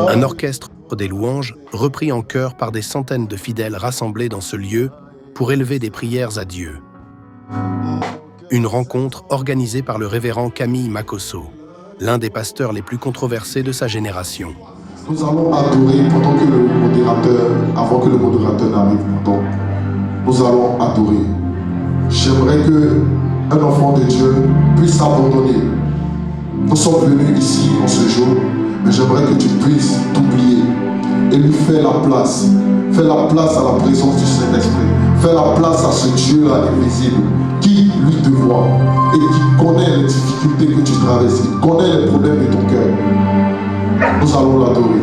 Un orchestre des louanges repris en chœur par des centaines de fidèles rassemblés dans ce lieu pour élever des prières à Dieu. Une rencontre organisée par le révérend Camille Makosso, l'un des pasteurs les plus controversés de sa génération. Nous allons adorer pendant que avant que le modérateur n'arrive, nous allons adorer. J'aimerais qu'un enfant de Dieu puisse s'abandonner. Nous sommes venus ici en ce jour, mais j'aimerais que tu puisses t'oublier et lui faire la place. Fais la place à la présence du Saint-Esprit. Fais la place à ce Dieu-là invisible qui lui te voit et qui connaît les difficultés que tu traverses, qui connaît les problèmes de ton cœur. Nous allons l'adorer.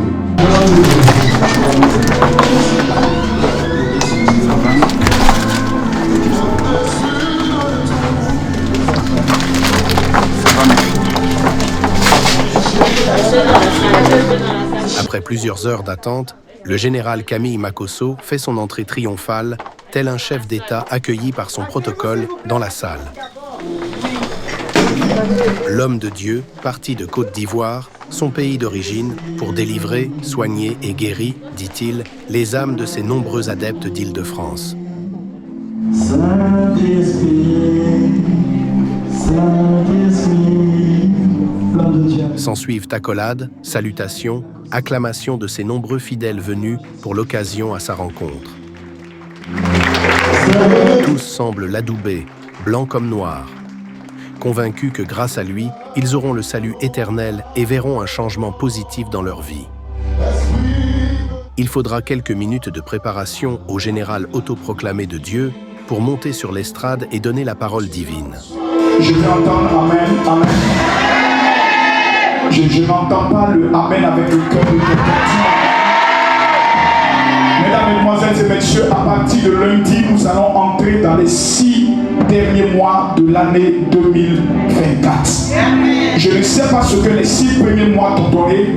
Après plusieurs heures d'attente, le général Camille Makosso fait son entrée triomphale, tel un chef d'État accueilli par son protocole dans la salle. L'homme de Dieu, parti de Côte d'Ivoire, son pays d'origine, pour délivrer, soigner et guérir, dit-il, les âmes de ses nombreux adeptes d'Île-de-France. S'ensuivent accolades, salutations, acclamations de ses nombreux fidèles venus pour l'occasion à sa rencontre. Tous semblent l'adouber, blanc comme noir. Convaincus que grâce à lui, ils auront le salut éternel et verront un changement positif dans leur vie. Il faudra quelques minutes de préparation au général autoproclamé de Dieu pour monter sur l'estrade et donner la parole divine. Je vais entendre Amen, Amen. Je n'entends pas le Amen avec le cœur de quelqu'un. Mesdames, Mesdemoiselles et Messieurs, à partir de lundi, nous allons entrer dans les 6 derniers mois de l'année 2024. Je ne sais pas ce que les 6 premiers mois t'ont donné,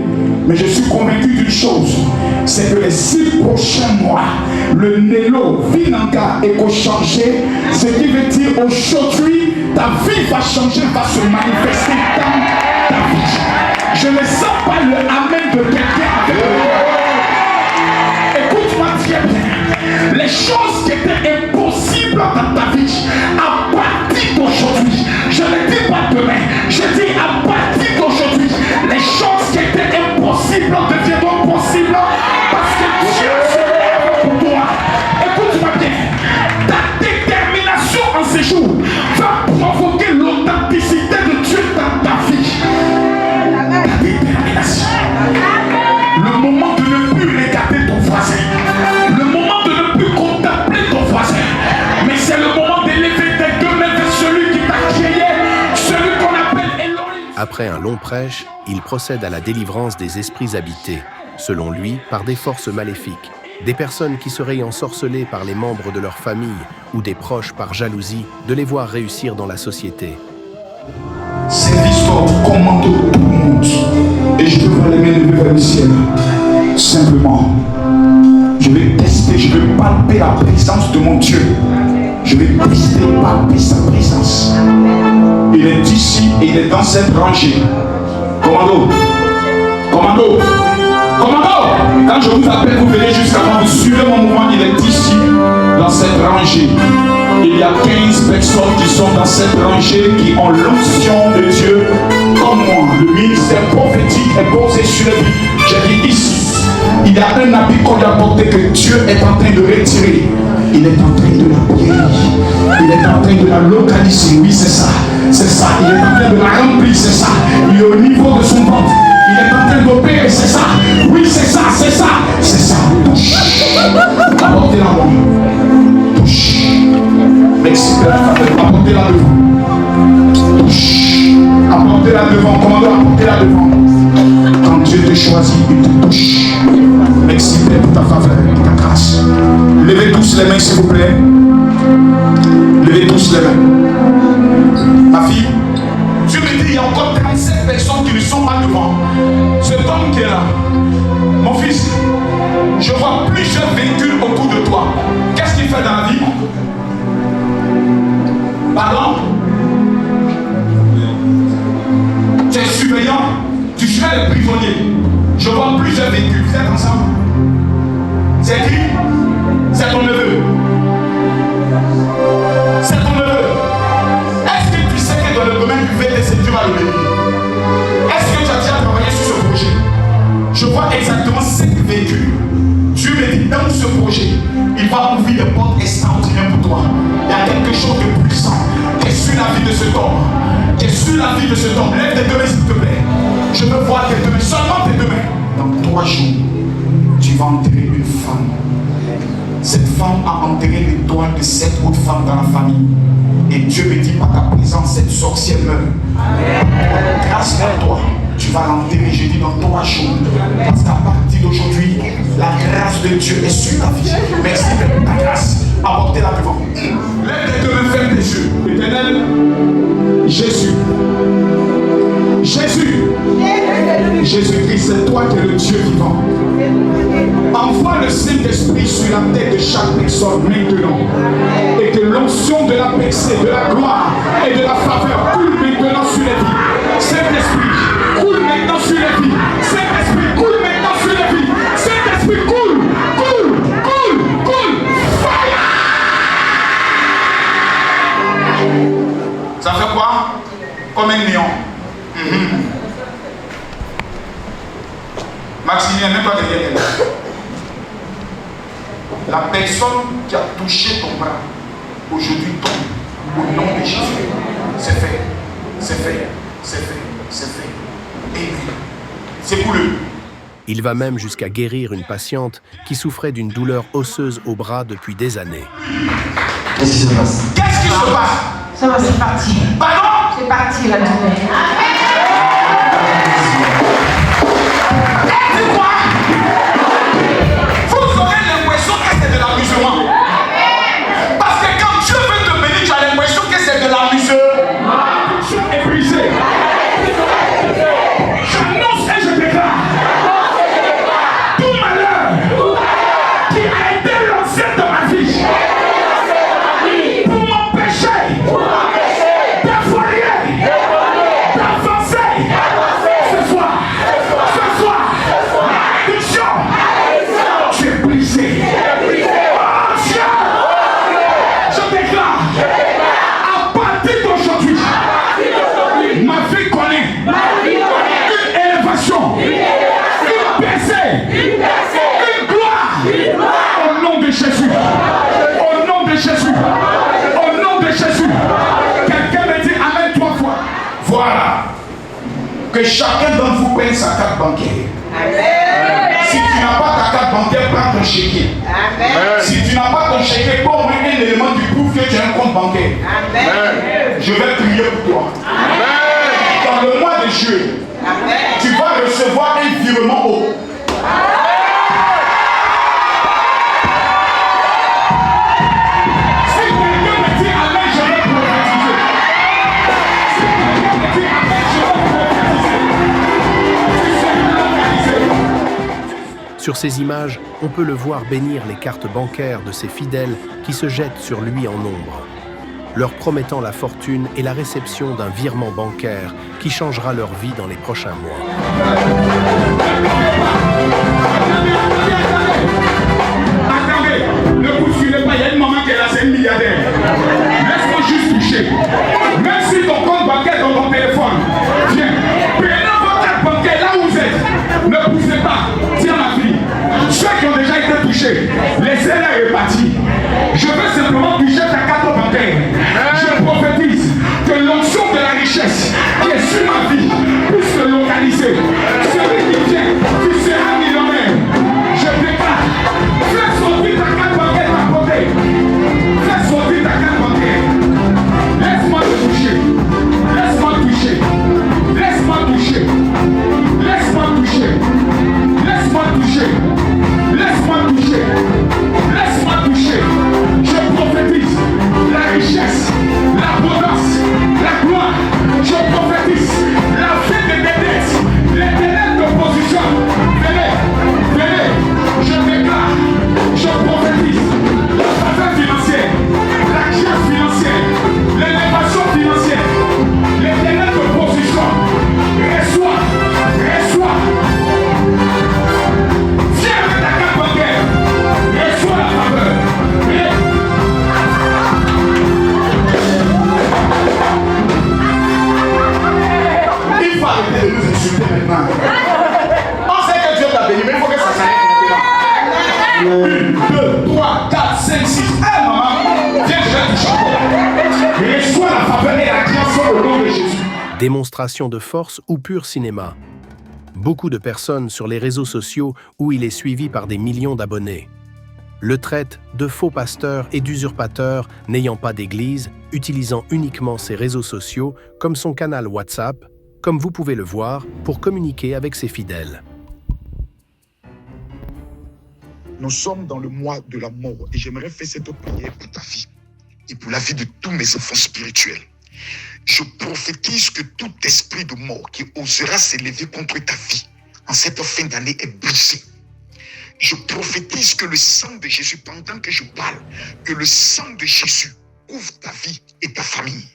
mais je suis convaincu d'une chose, c'est que les 6 prochains mois, le Nélo, Vinanga, éco-changé, ce qui veut dire aujourd'hui, ta vie va changer, va se manifester dans ta vie. Je ne sens pas le Amen de quelqu'un avec le écoute-moi très bien. Les choses qui étaient impossibles dans ta vie, à partir d'aujourd'hui, je ne dis pas demain, je dis à partir d'aujourd'hui, les choses qui étaient impossibles deviendront possibles parce que Dieu se lève pour toi. Écoute-moi bien, ta détermination en ces jours va provoquer l'authenticité de Dieu dans ta vie. Ta détermination. Le moment de ne plus regarder ton voisin, le moment de ne plus contempler ton voisin, mais c'est le moment d'élever tes deux mains vers celui qui t'a créé, celui qu'on appelle Elohim. Après un long prêche, il procède à la délivrance des esprits habités, selon lui, par des forces maléfiques, des personnes qui seraient ensorcelées par les membres de leur famille ou des proches par jalousie de les voir réussir dans la société. C'est l'histoire du commando de tout le monde. Et je te vois les mains levées vers le ciel. Simplement, je vais tester, je vais palper la présence de mon Dieu. Je vais tester, palper sa présence. Il est ici et il est dans cette rangée. Commando, commando, commando. Quand je vous appelle, vous venez jusqu'à moi, vous suivez mon mouvement. Il est ici, dans cette rangée. Il y a 15 personnes qui sont dans cette rangée, qui ont l'onction de Dieu, comme moi. Le ministère prophétique est posé sur lui. J'ai dit ici, il y a un habit qu'on a porté que Dieu est en train de retirer. Il est en train de la guérir. Il est en train de la localiser. Oui, c'est ça. C'est ça. Il est en train de la remplir. C'est ça. Il est au niveau de son ventre. Il est en train d'opérer. C'est ça. Oui, c'est ça. C'est ça. C'est ça. Touche. Apportez-la moi. Touche. Apportez-la devant. Touche. Apportez-la devant. Commandant, apportez-la devant. Quand Dieu te choisit, il te touche. Merci Père pour ta faveur et ta grâce. Levez tous les mains s'il vous plaît. Levez tous les mains. Ma fille, Dieu me dit il y a encore 37 personnes qui ne sont pas devant. Cet homme qui est là, mon fils, je vois plusieurs véhicules autour de toi. Qu'est-ce qu'il fait dans la vie? Pardon? privé tes Dieu va le bénir. Est-ce que tu as déjà travaillé sur ce projet? Je vois exactement 7 véhicules. Dieu me dit dans ce projet, il va ouvrir des portes extraordinaires pour toi. Il y a quelque chose de puissant. Tu es sur la vie de cet homme. Tu es sur la vie de cet homme. Lève tes deux mains s'il te plaît. Je veux voir tes deux mains, seulement tes deux mains. Dans 3 jours, tu vas enterrer une femme. Cette femme a enterré l'étoile de 7 autres femmes dans la famille. Et Dieu me dit par ta présence, cette sorcière meurt. Grâce à toi, tu vas l'enterrer, je dis, dans 3 jours. Parce qu'à partir d'aujourd'hui, la grâce de Dieu est sur ta vie. Merci de ta grâce. Apportez-la devant. Lève tes deux mains, ferme tes yeux. Éternel, Jésus. Jésus-Christ, c'est toi qui es le Dieu vivant. Envoie le Saint-Esprit sur la tête de chaque personne maintenant. Et que l'onction de la percée, de la gloire et de la faveur coule maintenant sur les vies. Saint-Esprit, coule maintenant sur les vies. Saint-Esprit, coule maintenant sur les vies. Saint-Esprit, coule. Fire! Ça fait quoi? Comme un néon. Maximilien, même pas derrière elle. La personne qui a touché ton bras aujourd'hui tombe au nom de Jésus. C'est fait. Amen. C'est pour lui. Il va même jusqu'à guérir une patiente qui souffrait d'une douleur osseuse au bras depuis des années. Qu'est-ce qui se passe? Ça va, c'est parti. Pardon? C'est parti la douleur. Vous aurez l'impression que c'est de l'amusement. Parce que quand Dieu veut te bénir, tu as l'impression que c'est de l'amusement. Dieu est brisé. J'annonce et je déclare tout malheur qui a été lancé dans ma vie pour m'empêcher d'évoluer, d'avancer. Ce soir, malédiction, tu es brisé. Oh Dieu, je déclare à partir d'aujourd'hui, ma vie connaît une élévation, une percée, une gloire. Au nom de Jésus. Au nom de Jésus. Au nom de Jésus. Quelqu'un me dit Amen 3 fois. Voilà. Que chacun d'entre vous prenne sa carte bancaire. Si tu n'as pas ta carte bancaire, prends ton chéquier. Si tu n'as pas ton chéquier, prends au moins un élément qui prouve que tu as un compte bancaire. Je vais prier pour toi. Dans le mois de juillet, tu vas recevoir un virement haut. Si quelqu'un me dit Amen, je vais prophétiser. Si quelqu'un me dit Amen, je vais prophétiser. Sur ces images, on peut le voir bénir les cartes bancaires de ses fidèles qui se jettent sur lui en nombre, leur promettant la fortune et la réception d'un virement bancaire qui changera leur vie dans les prochains mois. Attendez, ne bousculez pas, il y a une maman qui est là, c'est une milliardaire. Laisse-moi juste toucher. Même si ton compte bancaire dans ton téléphone, viens, prenez votre carte bancaire là où vous êtes. Ne poussez pas, tiens ma fille. Ceux qui ont déjà été touchés, laissez-les repartir. Je veux simplement toucher ta carte bancaire. Je prophétise que l'onction de la richesse qui est sur ma vie puisse se localiser. Celui qui vient, tu seras millionnaire. Je déclare maintenant. On sait que Dieu t'a béni, mais il faut que ça s'arrête maintenant. 1, 2, 3, 4, 5, 6. Hey maman, viens, je vais toucher encore. Reçois la faveur et la grâce au nom de Jésus. Démonstration de force ou pur cinéma. Beaucoup de personnes sur les réseaux sociaux où il est suivi par des millions d'abonnés le traite de faux pasteur et d'usurpateur n'ayant pas d'église, utilisant uniquement ses réseaux sociaux comme son canal WhatsApp, comme vous pouvez le voir, pour communiquer avec ses fidèles. Nous sommes dans le mois de la mort et j'aimerais faire cette prière pour ta vie et pour la vie de tous mes enfants spirituels. Je prophétise que tout esprit de mort qui osera s'élever contre ta vie en cette fin d'année est brisé. Je prophétise que le sang de Jésus, pendant que je parle, que le sang de Jésus couvre ta vie et ta famille.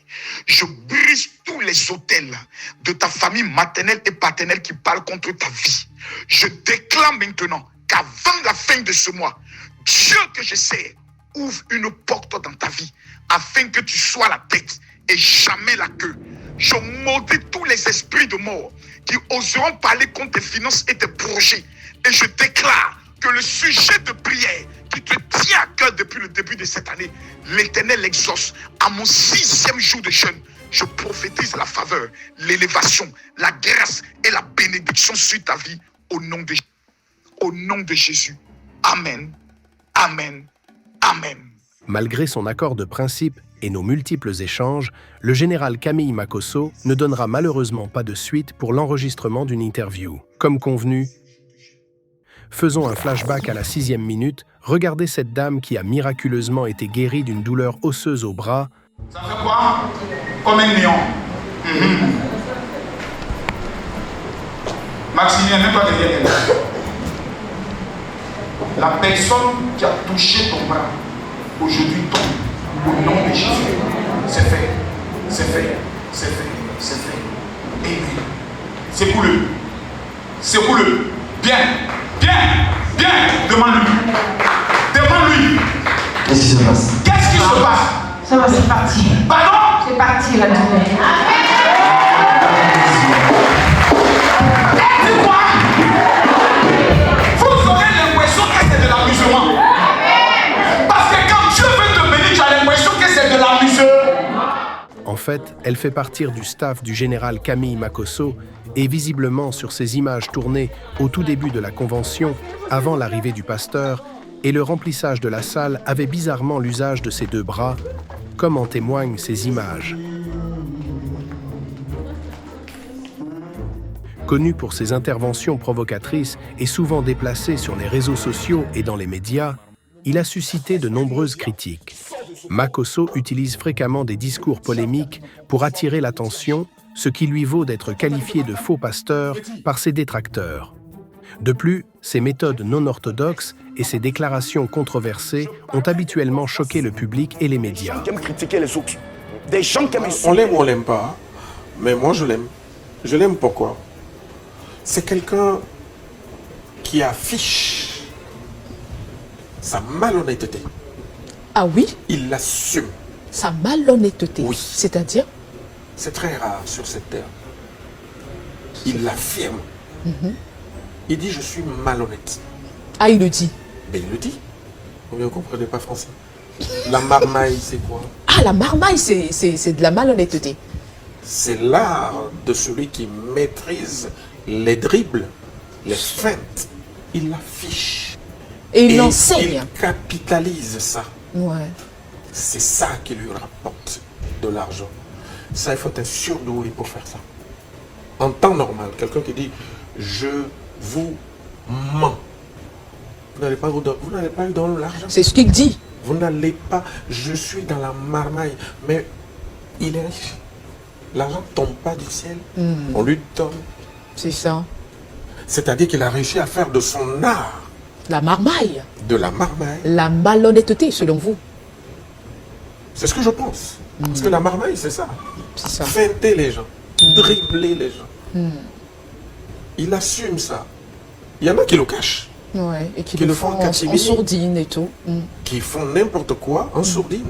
Je brise tous les autels de ta famille maternelle et paternelle qui parlent contre ta vie. Je déclare maintenant qu'avant la fin de ce mois, Dieu que je sais ouvre une porte dans ta vie afin que tu sois la tête et jamais la queue. Je maudis tous les esprits de mort qui oseront parler contre tes finances et tes projets. Et je déclare que le sujet de prière qui te tient à cœur depuis le début de cette année, l'Éternel exauce. À mon 6e jour de jeûne, je prophétise la faveur, l'élévation, la grâce et la bénédiction sur ta vie au nom de Jésus. Amen. Amen. Amen. Malgré son accord de principe et nos multiples échanges, le général Camille Makosso ne donnera malheureusement pas de suite pour l'enregistrement d'une interview. Comme convenu, faisons un flashback à la 6e minute. Regardez cette dame qui a miraculeusement été guérie d'une douleur osseuse au bras. Ça fait quoi? Comme un néon. Maximilien, mets-toi derrière elle. La personne qui a touché ton bras, aujourd'hui tombe au nom de Jésus. C'est fait. C'est fait. C'est fait. C'est fait. Amen. Secoue-le. Secoue-le. Bien. Bien. Bien. Demande-lui. Demande-lui. Qu'est-ce qui se passe? Qu'est-ce qui se passe? Ça va, c'est parti. Pardon? C'est parti la douleur. C'est quoi? Vous aurez l'impression que c'est de l'amusement. Parce que quand Dieu veut te bénir, tu as l'impression que c'est de l'amusement. En fait, elle fait partir du staff du général Camille Makosso et visiblement sur ces images tournées au tout début de la convention, avant l'arrivée du pasteur, et le remplissage de la salle avait bizarrement l'usage de ses deux bras, comme en témoignent ces images. Connu pour ses interventions provocatrices et souvent déplacé sur les réseaux sociaux et dans les médias, il a suscité de nombreuses critiques. Makosso utilise fréquemment des discours polémiques pour attirer l'attention, ce qui lui vaut d'être qualifié de faux pasteur par ses détracteurs. De plus, ses méthodes non orthodoxes et ses déclarations controversées ont habituellement choqué le public et les médias. Qui aiment critiquer les autres. Des gens qui aiment... On l'aime ou on l'aime pas, mais moi je l'aime. Je l'aime pourquoi? C'est quelqu'un qui affiche sa malhonnêteté. Ah oui? Il l'assume. Sa malhonnêteté. Oui. C'est-à-dire? C'est très rare sur cette terre. Il l'affirme. Il dit je suis malhonnête. Ah, il le dit. Mais il le dit. Vous ne comprenez pas français. La marmaille, c'est quoi? Ah, la marmaille, c'est de la malhonnêteté. C'est l'art de celui qui maîtrise les dribbles, les feintes. Il l'affiche. Et il l'enseigne. Il capitalise ça. Ouais. C'est ça qui lui rapporte de l'argent. Ça, il faut être surdoué pour faire ça. En temps normal, quelqu'un qui dit « je vous mens », vous n'allez pas lui donner l'argent. C'est ce qu'il dit. Vous n'allez pas, je suis dans la marmaille, mais il est riche. L'argent ne tombe pas du ciel, on lui donne. C'est ça. C'est-à-dire qu'il a réussi à faire de son art, La marmaille. de la marmaille. La malhonnêteté, selon vous. C'est ce que je pense. Parce que la marmaille, c'est ça. C'est ça. Feinter les gens, dribbler les gens. Il assume ça. Il y en a qui le cachent, Ouais. Et qui Qui le le font font en catimini. sourdine et tout. qui font n'importe quoi en sourdine.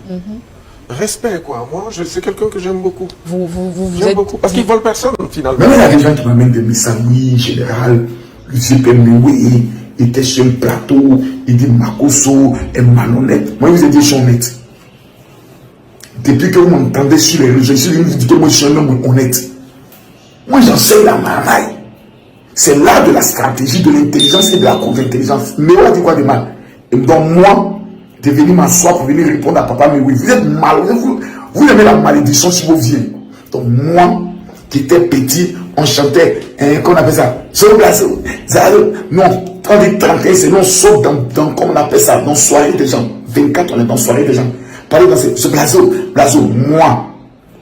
respect, quoi. Moi, c'est quelqu'un que j'aime beaucoup. Vous J'aime êtes... beaucoup. Parce qu'il vole personne, finalement. Même il y a des gens qui m'amènent des messages, oui, général, oui, il était sur le plateau, il dit Makosso est malhonnête. Moi, je vous ai dit, je suis honnête. Depuis que vous m'entendez sur les réseaux, je vous dis que moi, je suis un homme honnête. Moi, j'enseigne la marmaille. C'est l'art de la stratégie, de l'intelligence et de la contre-intelligence. Mais on a dit quoi de mal? Et donc, moi, de venir m'asseoir pour venir répondre à papa, mais oui, vous êtes malheureux, vous aimez la malédiction sur vos vieux. Donc, moi, qui étais petit, on chantait, qu'on appelle ça, sur blazo, zalo. Non, quand on dit 31, c'est non, sauf dans, comme on appelle ça, dans soirée des gens. 24, on est dans soirée des gens. Parlez dans ce blazo, moi,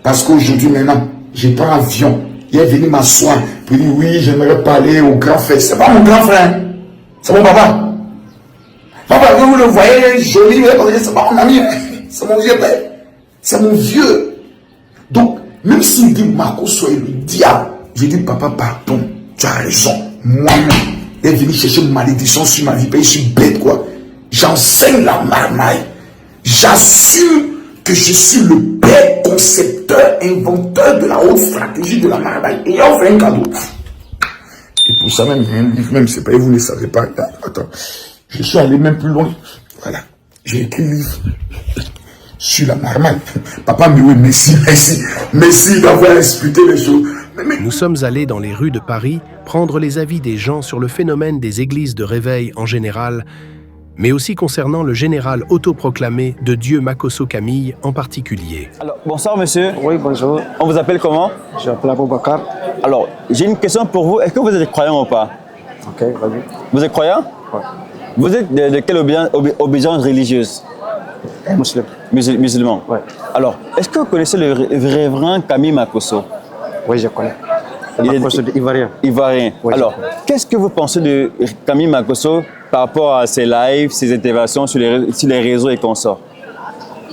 parce qu'aujourd'hui, maintenant, j'ai pas un avion. Il est venu m'asseoir, puis il dit, oui, j'aimerais parler au grand frère. C'est pas mon grand frère, c'est mon papa. Papa, vous le voyez, joli, c'est pas mon ami, c'est mon vieux père. C'est mon vieux. Donc, même s'il dit Makosso est le diable, je dis, papa, pardon, tu as raison. Moi-même, il est venu chercher une malédiction sur ma vie, je suis bête, quoi. J'enseigne la marmaille. J'assure que je suis le père concepteur, inventeur de la haute stratégie de la marmaille. Et il a offert un cadeau. Et pour ça même, même c'est pas, vous ne savez pas. Attends, je suis allé même plus loin. Voilà, j'ai écrit un livre sur la marmaille. Papa, mais oui, merci d'avoir expliqué les choses. Nous sommes allés dans les rues de Paris prendre les avis des gens sur le phénomène des églises de réveil en général, mais aussi concernant le général autoproclamé de Dieu Makosso Camille en particulier. Alors, bonsoir monsieur. Oui, bonjour. On vous appelle comment? Je m'appelle Aboubakar. Alors, j'ai une question pour vous. Est-ce que vous êtes croyant ou pas? Ok, vas-y. Vous êtes croyant? Oui. Vous êtes de quelle obédience religieuse? Musulman. Musulman. Oui. Alors, est-ce que vous connaissez le révérend Camille Makosso? Oui, je connais. Il est ivoirien. Ivoirien. Oui, alors, qu'est-ce que vous pensez de Camille Makosso par rapport à ses lives, ses interventions sur les réseaux et consorts?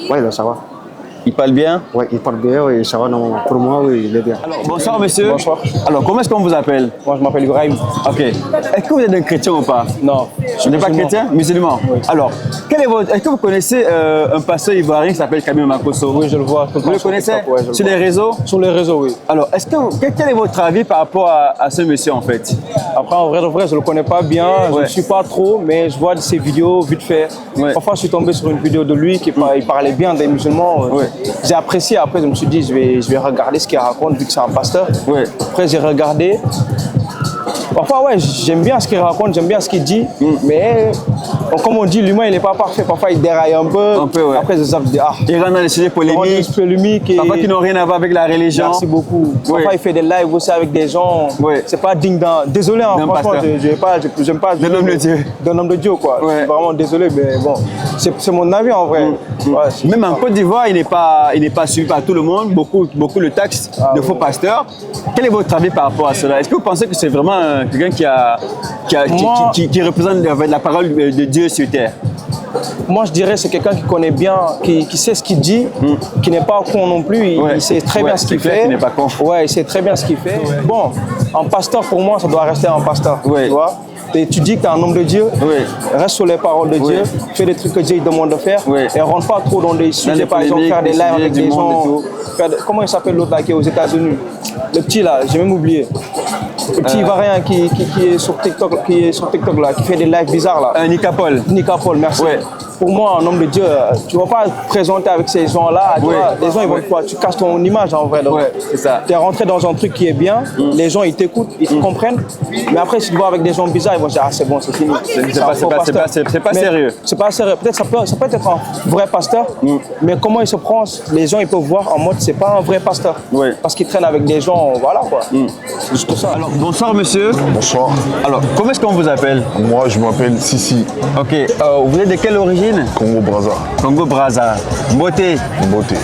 Oui, ça va. Il parle bien? Oui, il parle bien, oui, ça va. Non, pour moi, oui, il est bien. Alors, bonsoir monsieur. Bonsoir. Alors, comment est-ce qu'on vous appelle? Moi, je m'appelle Ibrahim. Ok. Est-ce que vous êtes un chrétien ou pas? Non. Vous n'êtes pas chrétien? Musulman? Oui. Alors, est-ce que vous connaissez un pasteur ivoirien qui s'appelle Camille Makosso? Oui, je le vois. Vous le connaissez? Sur les réseaux? Sur les réseaux, oui. Alors, quel est votre avis par rapport à ce monsieur en fait? Après, en vrai, je ne le connais pas bien. Je ne suis pas trop, mais je vois ses vidéos vite fait. Ouais. Parfois, je suis tombé sur une vidéo de lui qui parlait bien des musulmans. Ouais. J'ai apprécié. Après, je me suis dit, je vais regarder ce qu'il raconte, vu que c'est un pasteur. Ouais. Après, j'ai regardé. Parfois, ouais, j'aime bien ce qu'il raconte, j'aime bien ce qu'il dit, mais comme on dit, l'humain, il n'est pas parfait. Parfois, il déraille un peu. Ouais. Après, il rentre dans les sujets polémiques. Et... Parfois, qui n'ont rien à voir avec la religion. Merci beaucoup. Ouais. Parfois, il fait des lives aussi avec des gens. Ouais. C'est pas digne d'un... Désolé, hein, franchement, j'aime pas... D'un homme de Dieu. D'un homme de Dieu, quoi. Ouais. Je suis vraiment désolé, mais bon, c'est mon avis, en vrai. Ouais, même en Côte d'Ivoire, il n'est pas suivi par tout le monde. Beaucoup le taxent de faux pasteurs. Quel est votre avis par rapport à cela? Est-ce que vous pensez que c'est vraiment quelqu'un qui représente la parole de Dieu sur terre? Moi, je dirais que c'est quelqu'un qui connaît bien, qui sait ce qu'il dit, qui n'est pas con non plus. Il sait très bien ce qu'il fait. Il n'est pas con. Ouais, il sait très bien ce qu'il fait. Bon, un pasteur, pour moi, ça doit rester un pasteur. Tu vois? Et tu dis que tu es un homme de Dieu, reste sur les paroles de Dieu, fais des trucs que Dieu demande de faire, et rentre pas trop dans des sujets, par exemple, faire des lives avec des gens. Comment il s'appelle l'autre là qui est aux États-Unis? Le petit là, j'ai même oublié. Le petit Ivoirien qui est sur TikTok, là, qui fait des lives bizarres là. Nick Paul. Nick Paul, merci. Ouais. Pour moi, un homme de Dieu, tu ne vas pas te présenter avec ces gens-là. Les gens, ils vont quoi? Tu casses ton image en vrai. C'est ça. Tu es rentré dans un truc qui est bien, les gens ils t'écoutent, ils te comprennent. Mais après, si tu vas avec des gens bizarres, ils vont dire ah, c'est bon, c'est fini. C'est pas sérieux. C'est pas sérieux. Peut-être ça peut être un vrai pasteur, mais comment il se prend, les gens ils peuvent voir en mode c'est pas un vrai pasteur. Parce qu'il traîne avec des gens, voilà quoi. C'est juste ça. Alors, bonsoir monsieur. Bonsoir. Alors, comment est-ce qu'on vous appelle? Moi, je m'appelle Sissi. Ok. Vous êtes de quelle origine? Congo-Brazza. Congo-Brazza. Beauté. Beauté.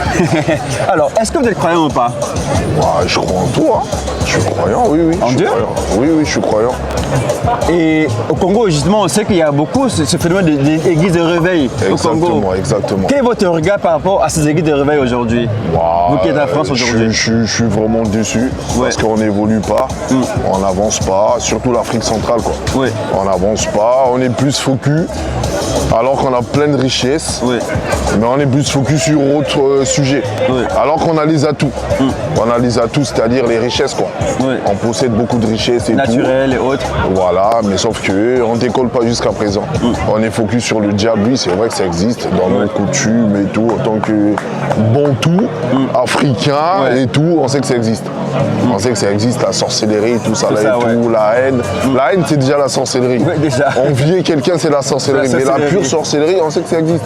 Alors, est-ce que vous êtes croyant ou pas? Je crois en tout. Hein. Je suis croyant, oui. En Dieu? Oui, je suis croyant. Et au Congo, justement, on sait qu'il y a beaucoup ce phénomène d'églises de réveil au Congo. Exactement. Quel est votre regard par rapport à ces églises de réveil aujourd'hui? Vous qui êtes en France aujourd'hui. Je suis vraiment déçu parce qu'on n'évolue pas, on n'avance pas, surtout l'Afrique centrale, quoi. On n'avance pas, on est plus focus alors qu'on a plein de richesses, mais on est plus focus sur autre sujet. Alors qu'on a les atouts. On a les atouts, c'est-à-dire les richesses, quoi. On possède beaucoup de richesses et naturelles et autres. Voilà, mais sauf qu'on ne décolle pas jusqu'à présent. On est focus sur le diable, oui, c'est vrai que ça existe dans nos coutumes et tout, en tant que bon tout, africain et tout, on sait que ça existe. On sait que ça existe, la sorcellerie, tout ça, là, et tout, la haine. La haine, c'est déjà la sorcellerie. Envier quelqu'un, c'est la sorcellerie. Mais la pure sorcellerie, on sait que ça existe.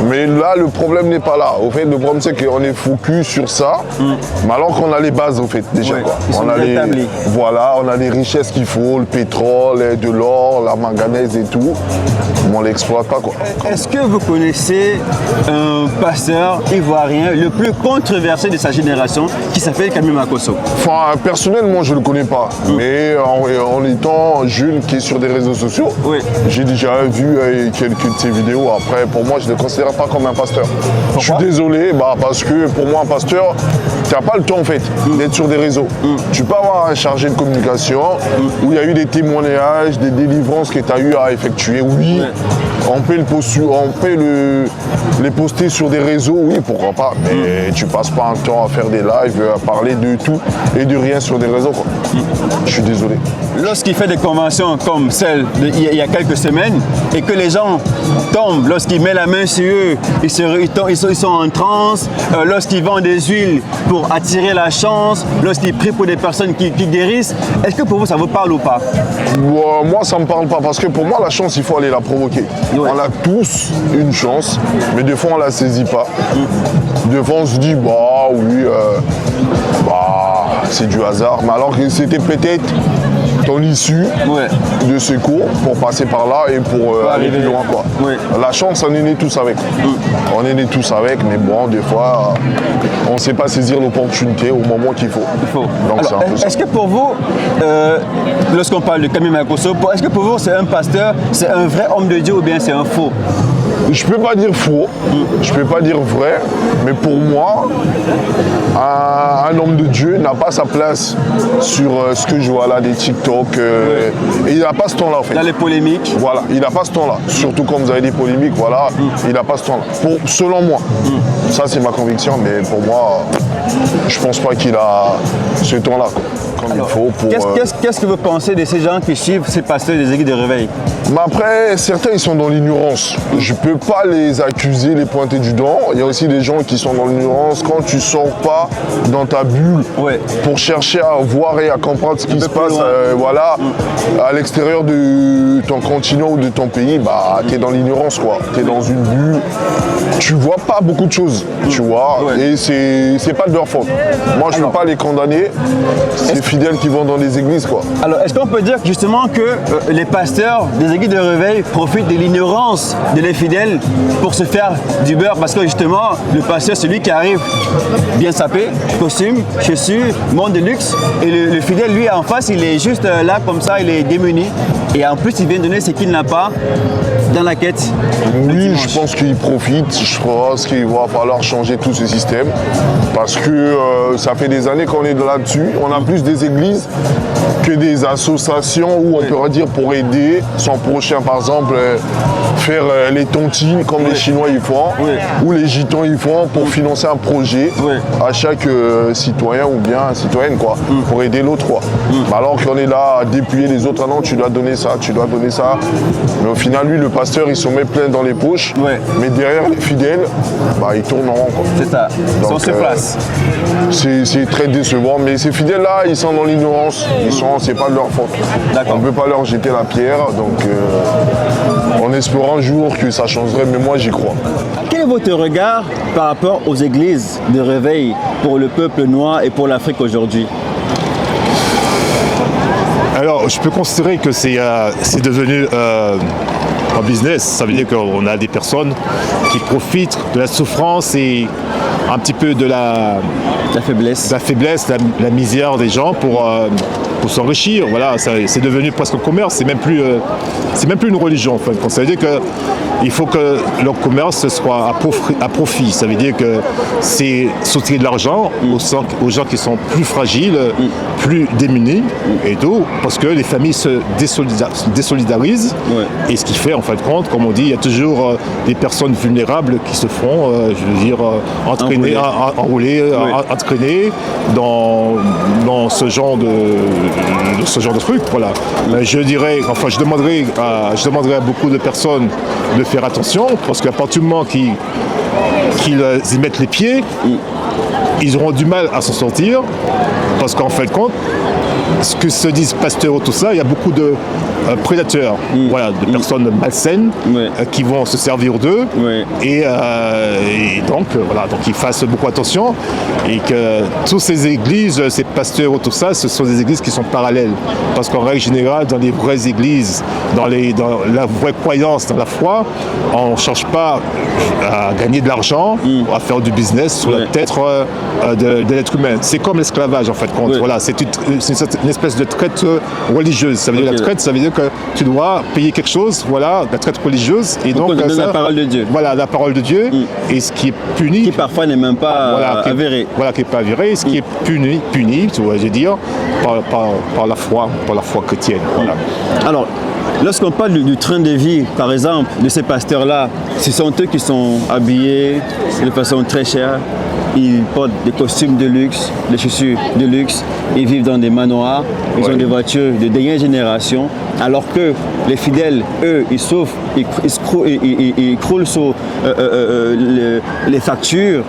Mais là, le problème n'est pas là. Au fait, le problème, c'est qu'on est focus sur ça, mais alors qu'on a les bases, au fait, déjà. Quoi. On a on a les richesses qu'il faut, le pétrole, de l'or, la manganèse et tout. Mais on ne l'exploite pas, quoi. Est-ce que vous connaissez un pasteur ivoirien le plus controversé de sa génération qui s'appelle Camille Makosso? Enfin, personnellement, je ne le connais pas. Mais en étant jeune qui est sur des réseaux sociaux, j'ai déjà vu quelques de ses vidéos. Après, pour moi, je ne le considère pas comme un pasteur. Je suis désolé, parce que pour moi, un pasteur, tu n'as pas le temps, en fait, d'être sur des réseaux. Tu peux avoir un chargé de communication où il y a eu des témoignages, des délivrances que tu as eu à effectuer. Oui, on peut les poster sur des réseaux, oui, pourquoi pas. Mais tu passes pas un temps à faire des lives, à parler de tout et de rien sur des réseaux, quoi. Je suis désolé. Lorsqu'il fait des conventions comme celle il y a quelques semaines et que les gens tombent, lorsqu'il met la main sur eux, ils sont en transe, lorsqu'il vend des huiles pour attirer la chance, lorsqu'il prie pour des personnes qui guérissent, est-ce que pour vous ça vous parle ou pas? Moi ça me parle pas parce que pour moi la chance il faut aller la provoquer. On a tous une chance, mais des fois on la saisit pas. Des fois on se dit c'est du hasard, mais alors que c'était peut-être ton issue de secours pour passer par là et pour aller plus loin, quoi. La chance, on est nés tous avec. On est nés tous avec, mais bon, des fois, on ne sait pas saisir l'opportunité au moment qu'il faut. Donc, alors, est-ce que pour vous, lorsqu'on parle de Camille Makosso, est-ce que pour vous c'est un pasteur, c'est un vrai homme de Dieu ou bien c'est un faux? Je peux pas dire faux, je peux pas dire vrai, mais pour moi, un homme de Dieu n'a pas sa place sur ce que je vois là, des TikTok. Et il n'a pas ce temps-là, en fait. Dans les polémiques. Voilà, il n'a pas ce temps-là. Surtout quand vous avez des polémiques, voilà, il n'a pas ce temps-là. Selon moi. Ça, c'est ma conviction, mais pour moi, je pense pas qu'il a ce temps-là, quoi. Alors, qu'est-ce que vous pensez de ces gens qui suivent ces pasteurs des églises de réveil? Mais après, certains ils sont dans l'ignorance. Je ne peux pas les accuser, les pointer du doigt. Il y a aussi des gens qui sont dans l'ignorance quand tu ne sors pas dans ta bulle pour chercher à voir et à comprendre ce qui se passe à l'extérieur de ton continent ou de ton pays. Tu es dans l'ignorance, quoi. Tu es dans une bulle. Tu ne vois pas beaucoup de choses, tu vois. Et c'est pas de leur faute. Moi, je ne peux pas les condamner. C'est fidèles qui vont dans les églises, quoi. Alors, est-ce qu'on peut dire justement que les pasteurs des églises de réveil profitent de l'ignorance de les fidèles pour se faire du beurre? Parce que justement, le pasteur, celui qui arrive bien sapé, costume, chaussures, monde de luxe, et le fidèle, lui, en face, il est juste là, comme ça, il est démuni. Et en plus, il vient donner ce qu'il n'a pas dans la quête. Oui, je pense qu'il profite. Je pense qu'il va falloir changer tout ce système. Parce que ça fait des années qu'on est là-dessus. On a plus des églises que des associations où on peut dire pour aider son prochain, par exemple, faire les tontines comme les Chinois y font, ou les Gitans y font pour financer un projet à chaque citoyen ou bien citoyenne, quoi, pour aider l'autre, quoi. Alors qu'on est là à dépouiller les autres, non, tu dois donner ça, tu dois donner ça. Mais au final, lui, le pasteur, il se met plein dans les poches, mais derrière les fidèles, ils tournent en rond, quoi. C'est ça, ils sont sur place. C'est très décevant, mais ces fidèles-là, ils sont dans l'ignorance, c'est pas de leur faute. On ne peut pas leur jeter la pierre, donc on espère un jour que ça changerait, mais moi j'y crois. Quel est votre regard par rapport aux églises de réveil pour le peuple noir et pour l'Afrique aujourd'hui? Alors, je peux considérer que c'est devenu un business. Ça veut dire qu'on a des personnes qui profitent de la souffrance et un petit peu de la faiblesse, la misère des gens pour s'enrichir. Voilà, c'est devenu presque un commerce. C'est même plus une religion. En fait. Ça veut dire qu'il faut que leur commerce soit à profit. Ça veut dire que c'est soutirer de l'argent aux gens qui sont plus fragiles, plus démunis et tout, parce que les familles se désolidarisent. Et ce qui fait, en fin de compte, comme on dit, il y a toujours des personnes vulnérables qui se font, entraîner dans ce genre de truc. Voilà. Je demanderais à beaucoup de personnes de faire attention, parce qu'à partir du moment qu'ils y mettent les pieds, ils auront du mal à s'en sortir, parce qu'en fin de compte, ce que se disent pasteurs, tout ça, il y a beaucoup de prédateurs, de personnes malsaines qui vont se servir d'eux, et donc ils fassent beaucoup attention, et que toutes ces églises, ces pasteurs, tout ça, ce sont des églises qui sont parallèles, parce qu'en règle générale, dans les vraies églises, dans la vraie croyance, dans la foi, on ne cherche pas à gagner de l'argent, à faire du business sur la tête de l'être humain. C'est comme l'esclavage, en fait. Voilà, c'est une espèce de traite religieuse. Ça veut dire la traite, ça veut dire que tu dois payer quelque chose, voilà, la traite religieuse. Et donc, la parole de Dieu. Voilà, la parole de Dieu. Et ce qui est puni. Qui parfois n'est même pas avéré. Voilà, qui n'est pas avéré. Ce qui est puni, tu vois, je veux dire, par la foi chrétienne. Voilà. Alors, lorsqu'on parle du train de vie, par exemple, de ces pasteurs-là, ce sont eux qui sont habillés de façon très chère. Ils portent des costumes de luxe, des chaussures de luxe, ils vivent dans des manoirs, ils ont des voitures de dernière génération, alors que les fidèles, eux, ils souffrent, ils croulent sur les factures.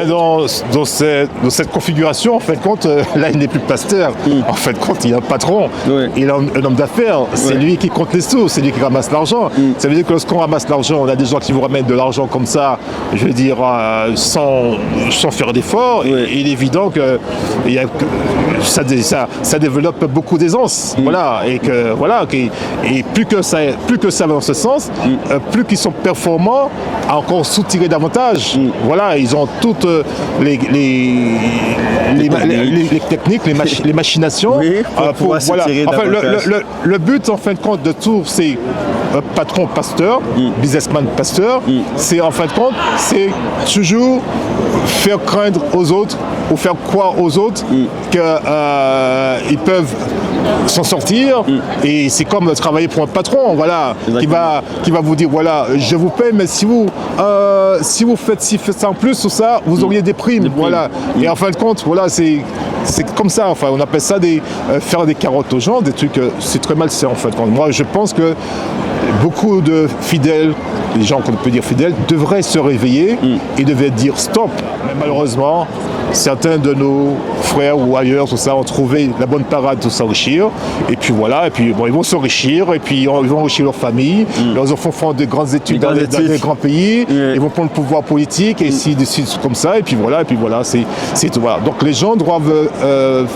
Dans cette configuration, en fait, compte, là, il n'est plus pasteur. En fait, compte, il est un patron, il est un homme d'affaires. C'est lui qui compte les sous, c'est lui qui ramasse l'argent. Ça veut dire que lorsqu'on ramasse l'argent, on a des gens qui vous ramènent de l'argent comme ça, je veux dire, sans faire d'efforts. Il est évident que ça développe beaucoup d'aisance. Voilà, et plus que ça va dans ce sens, plus qu'ils sont performants à encore soutirer davantage. Voilà, ils ont toutes les techniques, les machinations pour soutirer davantage. Le but, en fin de compte, de tout ces patrons pasteurs, businessman pasteurs, c'est en fin de compte, c'est toujours faire craindre aux autres ou faire croire aux autres qu'ils peuvent s'en sortir, et c'est comme travailler pour un patron, voilà, qui va vous dire, voilà, je vous paye, mais si vous faites ça en plus, tout ça, vous auriez des primes, voilà. Et en fin de compte, voilà, c'est comme ça, enfin, on appelle ça faire des carottes aux gens, des trucs, c'est très malsain, en fait. Moi, je pense que beaucoup de fidèles, les gens qu'on peut dire fidèles, devraient se réveiller et devraient dire stop. Mais malheureusement, certains de nos frères ou ailleurs, tout ça, ont trouvé la bonne parade de s'enrichir. Et puis voilà, et puis bon, ils vont s'enrichir, et puis ils vont enrichir leur famille. Leurs enfants font de grandes études dans des grands pays. Ils vont prendre le pouvoir politique, et ainsi de suite, comme ça. Et puis voilà, c'est tout. Voilà. Donc les gens doivent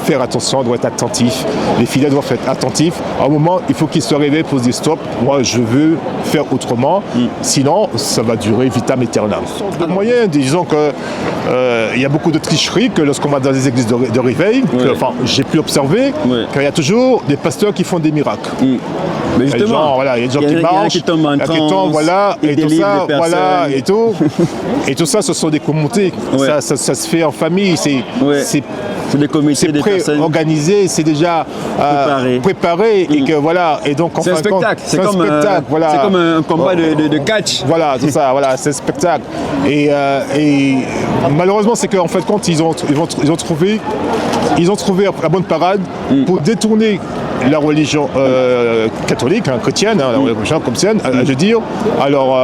faire attention, doivent être attentifs. Les fidèles doivent être attentifs. À un moment, il faut qu'ils se réveillent pour se dire stop, moi je veux faire autrement. Sinon, ça va durer vitam aeternam. De moyens, disons que il y a beaucoup de tricheries que lorsqu'on va dans les églises de réveil, enfin, j'ai pu observer qu'il y a toujours des pasteurs qui font des miracles. Mais justement, il y a des gens qui marchent, qui tombent, voilà, et tout ça, voilà, et tout. Et tout ça, ce sont des communautés. Ça se fait en famille. C'est des comités, des personnes organisé, c'est déjà préparé, et que voilà. Et donc, c'est un spectacle. C'est comme un combat de catch. Voilà, c'est ça. Voilà, c'est un spectacle. Et malheureusement, c'est qu'en fait, quand ils ont trouvé la bonne parade pour détourner la religion catholique, chrétienne, la religion chrétienne, je veux dire, à leur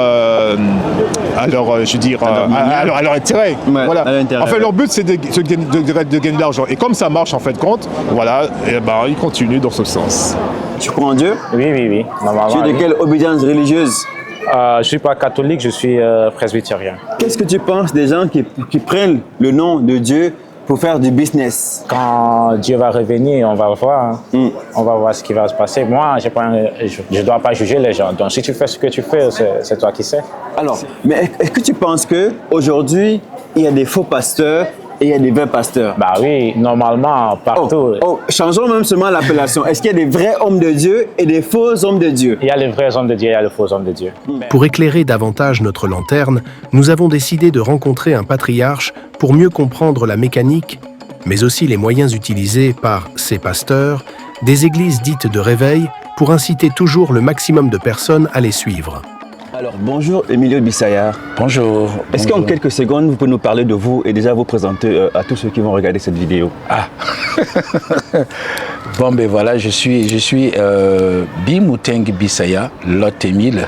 intérêt. Voilà. En fait, leur but, c'est de gagner de l'argent. Et comme ça marche, en fait, compte, voilà, et ben, ils continuent dans ce sens. Tu crois en Dieu? Oui. Tu es de quelle obédience religieuse? Je ne suis pas catholique, je suis presbytérien. Qu'est-ce que tu penses des gens qui prennent le nom de Dieu pour faire du business? Quand Dieu va revenir, on va voir. On va voir ce qui va se passer. Moi, je ne dois pas juger les gens. Donc, si tu fais ce que tu fais, c'est toi qui sais. Alors, mais est-ce que tu penses qu'aujourd'hui, il y a des faux pasteurs et il y a des vrais pasteurs. Bah oui, normalement, partout. Changeons même seulement l'appellation. Est-ce qu'il y a des vrais hommes de Dieu et des faux hommes de Dieu? Il y a les vrais hommes de Dieu et il y a les faux hommes de Dieu. Pour éclairer davantage notre lanterne, nous avons décidé de rencontrer un patriarche pour mieux comprendre la mécanique, mais aussi les moyens utilisés par ces pasteurs, des églises dites de réveil, pour inciter toujours le maximum de personnes à les suivre. Alors, bonjour Emilio Bissaya. Bonjour. Est-ce qu'en quelques secondes, vous pouvez nous parler de vous et déjà vous présenter à tous ceux qui vont regarder cette vidéo? Bon, ben voilà, je suis Bimuteng Bissaya, Lot Emile.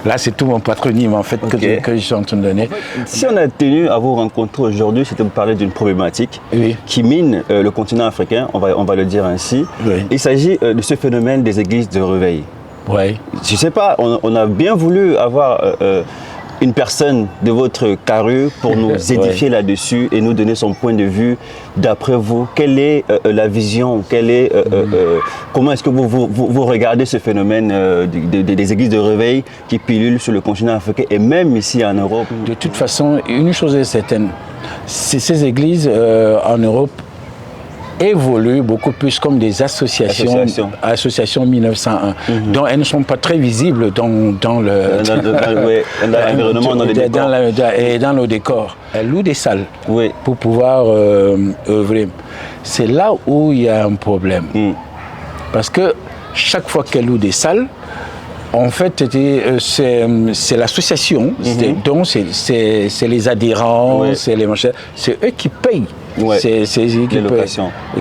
Là, c'est tout mon patronyme en fait que je suis en train de donner. Si on a tenu à vous rencontrer aujourd'hui, c'était pour parler d'une problématique qui mine le continent africain, on va le dire ainsi. Oui. Il s'agit de ce phénomène des églises de réveil. Oui. Je ne sais pas, on a bien voulu avoir une personne de votre carrure pour nous édifier là-dessus et nous donner son point de vue. D'après vous, quelle est la vision, comment est-ce que vous regardez ce phénomène des églises de réveil qui pilulent sur le continent africain et même ici en Europe? De toute façon, une chose est certaine, ces églises en Europe évoluent beaucoup plus comme des associations 1901, dont elles ne sont pas très visibles dans l'environnement, dans nos décors. Elles louent des salles pour pouvoir œuvrer. C'est là où il y a un problème. Parce que chaque fois qu'elles louent des salles, en fait, c'est l'association, donc c'est les adhérents, c'est eux qui payent. C'est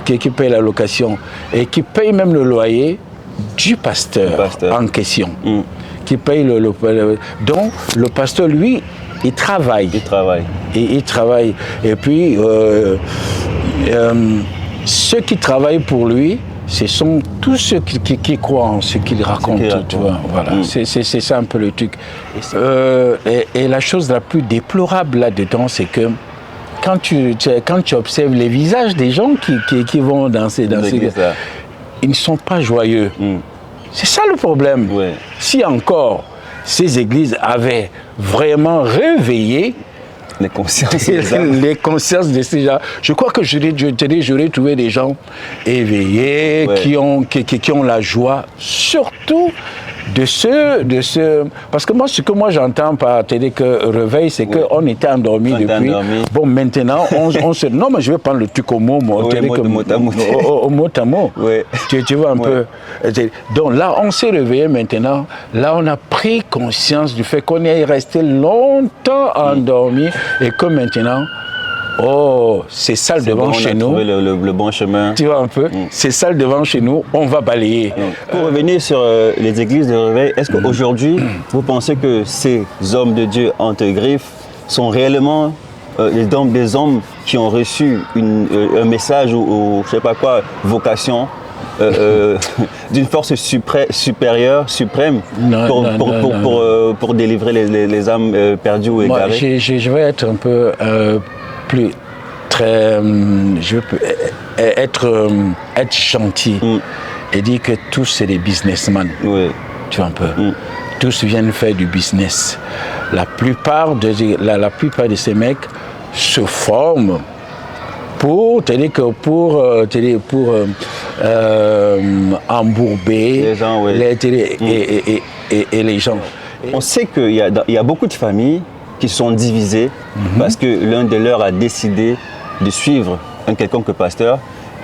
qui payent la location et qui payent même le loyer du pasteur en question. Qui paye donc le pasteur, lui, il travaille. Et puis, ceux qui travaillent pour lui, ce sont tous ceux qui croient en ce qu'il raconte. Tu vois, voilà. C'est ça un peu le truc. Et la chose la plus déplorable là-dedans, c'est que quand tu observes les visages des gens qui vont danser, ils ne sont pas joyeux. C'est ça le problème. Si encore ces églises avaient vraiment réveillé les consciences de ces gens, je crois que j'aurais trouvé des gens éveillés, qui ont la joie, surtout de ce... Parce que moi, ce que j'entends par réveil, c'est qu'on était endormi depuis. Bon, maintenant, on se... Non, mais je vais prendre le truc au mot, mot à mot. Tu vois un peu. Donc là, on s'est réveillé maintenant. Là, on a pris conscience du fait qu'on est resté longtemps endormi et que maintenant... c'est sale devant chez nous. Le bon chemin. Tu vois un peu, c'est sale devant chez nous, on va balayer. Pour revenir sur les églises de réveil, est-ce qu'aujourd'hui, vous pensez que ces hommes de Dieu entre griffes sont réellement des hommes qui ont reçu un message ou je sais pas quoi, vocation d'une force supérieure, suprême, pour délivrer les âmes perdues ou égarées? Je vais être un peu... je peux être gentil et dire que tous c'est des businessmen. Tu vois un peu. Tous viennent faire du business. La plupart de ces mecs se forment pour embourber les gens, et les gens. On sait qu'il y a beaucoup de familles qui sont divisés parce que l'un de leurs a décidé de suivre un quelconque pasteur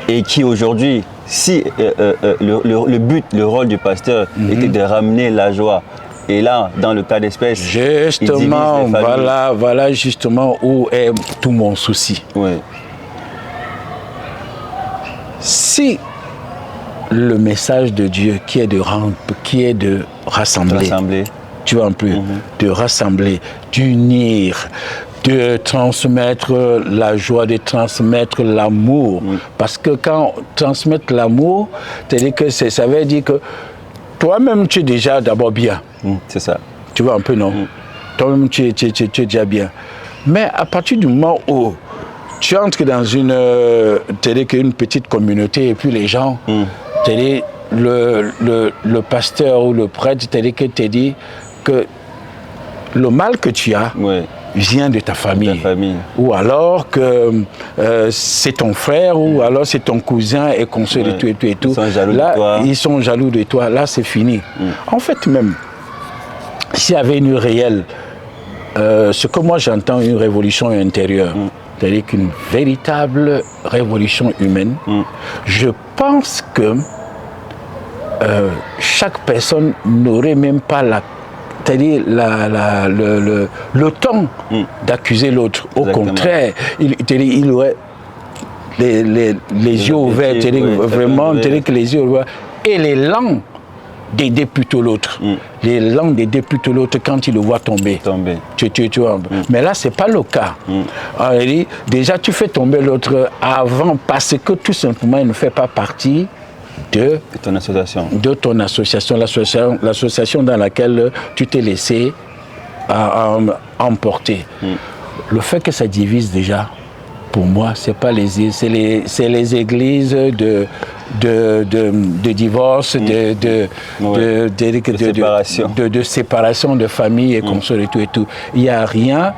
et qui aujourd'hui, si le rôle du pasteur était de ramener la joie, et là, dans le cas d'espèce, justement, voilà justement où est tout mon souci. Si le message de Dieu qui est de rassembler. Tu vois un peu, de rassembler, d'unir, de transmettre la joie, de transmettre l'amour. Parce que quand transmettre l'amour, ça veut dire que toi-même tu es déjà d'abord bien. C'est ça. Tu vois un peu, non? Toi-même tu es déjà bien. Mais à partir du moment où tu entres dans une petite communauté et puis les gens, le pasteur ou le prêtre te dit que le mal que tu as, vient de ta famille. Ou alors que c'est ton frère, ou alors c'est ton cousin et qu'on se et tout et tout et tout. Ils sont jaloux là, de toi. ils sont jaloux de toi. Là, c'est fini. En fait, même, s'il y avait une réelle, ce que moi j'entends, une révolution intérieure, c'est-à-dire qu'une véritable révolution humaine, je pense que chaque personne n'aurait même pas c'est-à-dire le temps d'accuser l'autre. Au contraire, il aurait les yeux ouverts, vraiment, que les yeux ouverts, et les langues d'aider plutôt l'autre. Les langues d'aider plutôt l'autre quand il le voit tomber. Tu vois. Mais là, ce n'est pas le cas. Déjà, tu fais tomber l'autre avant parce que tout simplement, il ne fait pas partie de ton association. De ton association, l'association dans laquelle tu t'es laissé emporter. Le fait que ça divise déjà, pour moi, c'est pas les églises de divorce, de séparation de famille et consorts et tout et tout. Il n'y a rien,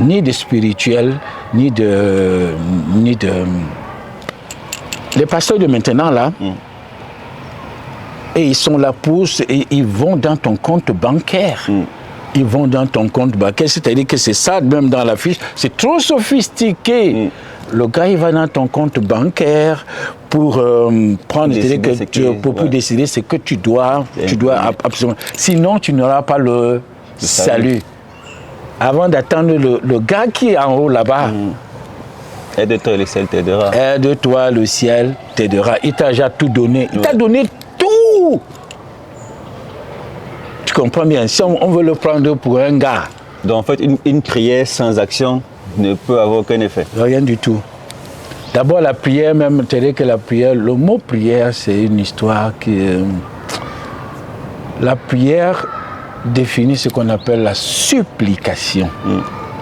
ni de spirituel, ni de. Les pasteurs de maintenant là. Et ils sont là pour, et ils vont dans ton compte bancaire. Ils vont dans ton compte bancaire, c'est-à-dire que c'est ça, même dans la fiche, c'est trop sophistiqué. Le gars, il va dans ton compte bancaire pour prendre, pour décider ce que tu dois absolument. Sinon, tu n'auras pas le salut. Avant d'attendre le gars qui est en haut là-bas. Aide-toi, le ciel t'aidera. Aide-toi, le ciel t'aidera. Il t'a déjà tout donné. Il t'a donné tout. Tu comprends bien? Si on veut le prendre pour un gars. Donc en fait, une prière sans action ne peut avoir aucun effet. Rien du tout. D'abord, la prière, même, c'est-à-dire que la prière, le mot prière, c'est une histoire qui. La prière définit ce qu'on appelle la supplication.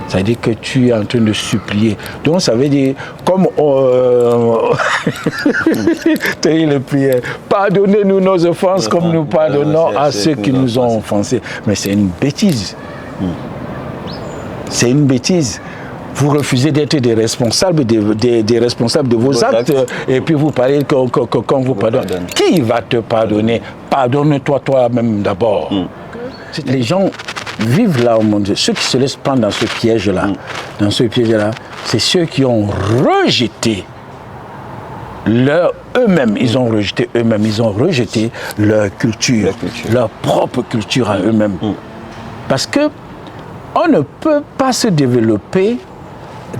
C'est-à-dire que tu es en train de supplier. Donc ça veut dire, comme le prière, pardonnez-nous nos offenses comme nous pardonnons à ceux qui nous ont offensés. Mais c'est une bêtise. C'est une bêtise. Vous refusez d'être des responsables de vos actes et puis vous parlez quand vous pardonnez. Qui va te pardonner? Pardonne-toi toi-même d'abord. Les gens vivent là au monde. Ceux qui se laissent prendre dans ce piège-là, c'est ceux qui ont rejeté eux-mêmes. Ils ont rejeté eux-mêmes. Ils ont rejeté leur culture, leur propre culture à eux-mêmes. Parce que on ne peut pas se développer.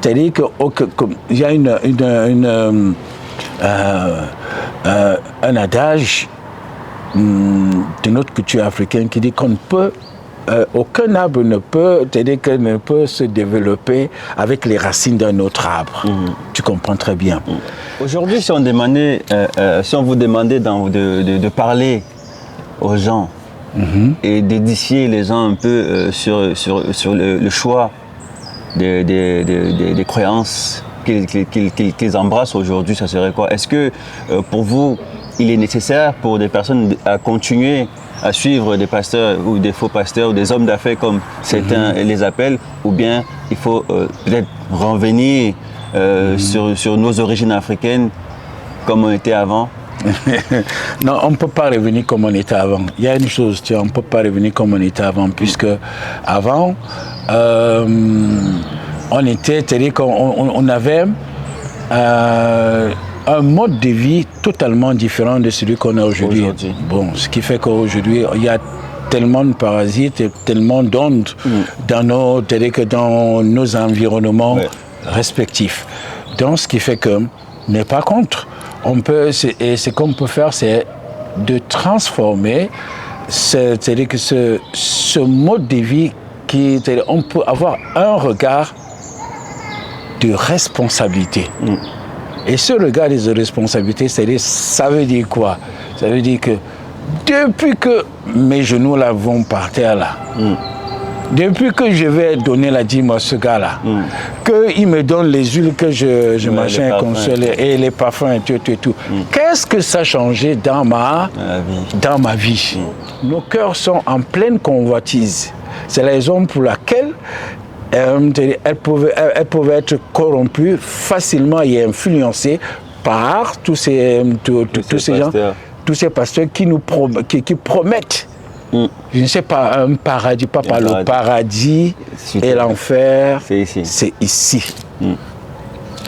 C'est-à-dire qu'il y a un adage de notre culture africaine qui dit qu'on ne peut aucun arbre ne peut se développer avec les racines d'un autre arbre. Tu comprends très bien. Aujourd'hui, si on vous demandait de parler aux gens et d'édifier les gens un peu sur le choix des croyances qu'ils embrassent aujourd'hui, ça serait quoi? Est-ce que pour vous, il est nécessaire pour des personnes à continuer à suivre des pasteurs ou des faux pasteurs ou des hommes d'affaires comme certains les appellent, ou bien il faut peut-être revenir sur nos origines africaines comme on était avant? Non, on ne peut pas revenir comme on était avant. Il y a une chose, on ne peut pas revenir comme on était avant, puisque avant, on était, c'est-à-dire qu'on avait un mode de vie totalement différent de celui qu'on a aujourd'hui. Bon, ce qui fait qu'aujourd'hui, il y a tellement de parasites et tellement d'ondes dans nos environnements respectifs. Donc, ce qui fait que, mais par contre, ce qu'on peut faire, c'est de transformer c'est-à-dire que ce mode de vie, on peut avoir un regard de responsabilité. Et ce regard de responsabilité, ça veut dire quoi? Ça veut dire que depuis que mes genoux là vont par terre là, depuis que je vais donner la dîme à ce gars-là, qu'il me donne les huiles que je machin console et les parfums et tout. Qu'est-ce que ça a changé dans ma vie? Nos cœurs sont en pleine convoitise. C'est la raison pour laquelle elle pouvait être corrompue facilement et influencée par tous ces gens, tous ces pasteurs qui promettent, je ne sais pas, un paradis, le paradis et l'enfer, c'est ici.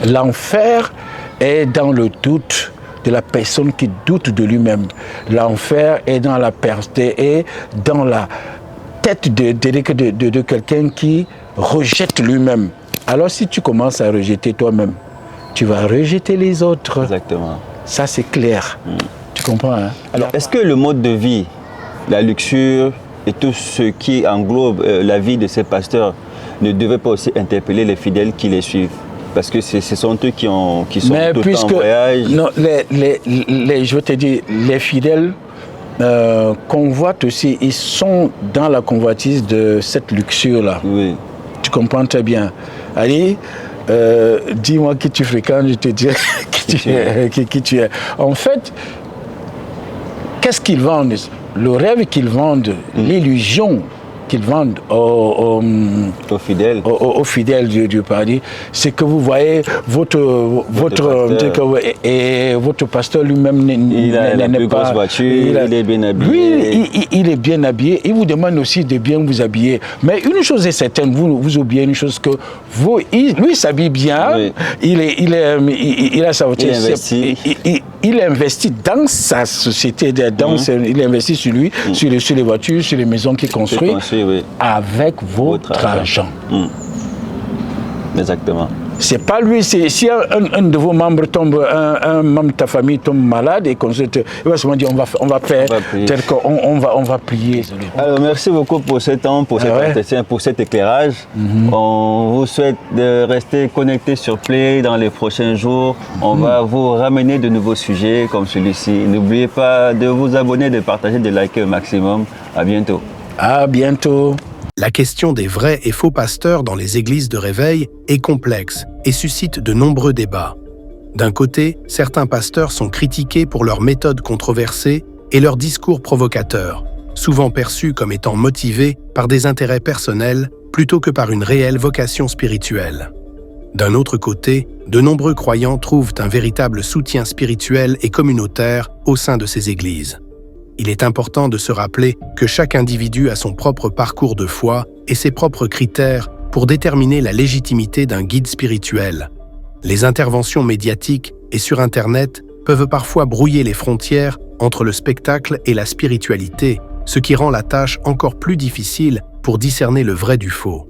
L'enfer est dans le doute de la personne qui doute de lui-même. L'enfer est dans la tête de quelqu'un qui rejette lui-même. Alors si tu commences à rejeter toi-même, tu vas rejeter les autres. Exactement. Ça, c'est clair. Tu comprends, hein? Alors, est-ce que le mode de vie, la luxure et tout ce qui englobe la vie de ces pasteurs ne devait pas aussi interpeller les fidèles qui les suivent? Parce que ce sont eux qui sont tout le temps en voyage. Non, je veux te dire, les fidèles convoitent aussi, ils sont dans la convoitise de cette luxure-là. Oui. Tu comprends très bien. Allez, dis-moi qui tu fréquentes, je te dirai qui tu es. En fait, qu'est-ce qu'ils vendent? Le rêve qu'ils vendent, l'illusion qu'ils vendent aux fidèles du paradis, c'est que vous voyez votre pasteur lui-même il a la plus grosse voiture, il est bien habillé. Lui, il est bien habillé. Il vous demande aussi de bien vous habiller. Mais une chose est certaine, vous oubliez une chose, que lui s'habille bien, oui. il a sa voiture, il investit dans sa société, il investit sur lui, sur les voitures, sur les maisons qu'il construit. Oui. Avec votre argent. Exactement. C'est pas lui, si un de vos membres tombe, un membre de ta famille tombe malade et qu'on se il va se dire on va faire tel qu'on va prier. Alors merci beaucoup pour ce temps, pour cet entretien, pour cet éclairage. On vous souhaite de rester connectés sur Play dans les prochains jours. On va vous ramener de nouveaux sujets comme celui-ci. N'oubliez pas de vous abonner, de partager, de liker au maximum. À bientôt. À bientôt. La question des vrais et faux pasteurs dans les églises de réveil est complexe et suscite de nombreux débats. D'un côté, certains pasteurs sont critiqués pour leurs méthodes controversées et leurs discours provocateurs, souvent perçus comme étant motivés par des intérêts personnels plutôt que par une réelle vocation spirituelle. D'un autre côté, de nombreux croyants trouvent un véritable soutien spirituel et communautaire au sein de ces églises. Il est important de se rappeler que chaque individu a son propre parcours de foi et ses propres critères pour déterminer la légitimité d'un guide spirituel. Les interventions médiatiques et sur Internet peuvent parfois brouiller les frontières entre le spectacle et la spiritualité, ce qui rend la tâche encore plus difficile pour discerner le vrai du faux.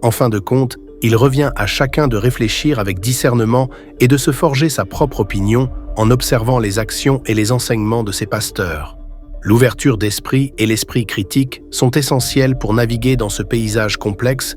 En fin de compte, il revient à chacun de réfléchir avec discernement et de se forger sa propre opinion en observant les actions et les enseignements de ses pasteurs. L'ouverture d'esprit et l'esprit critique sont essentiels pour naviguer dans ce paysage complexe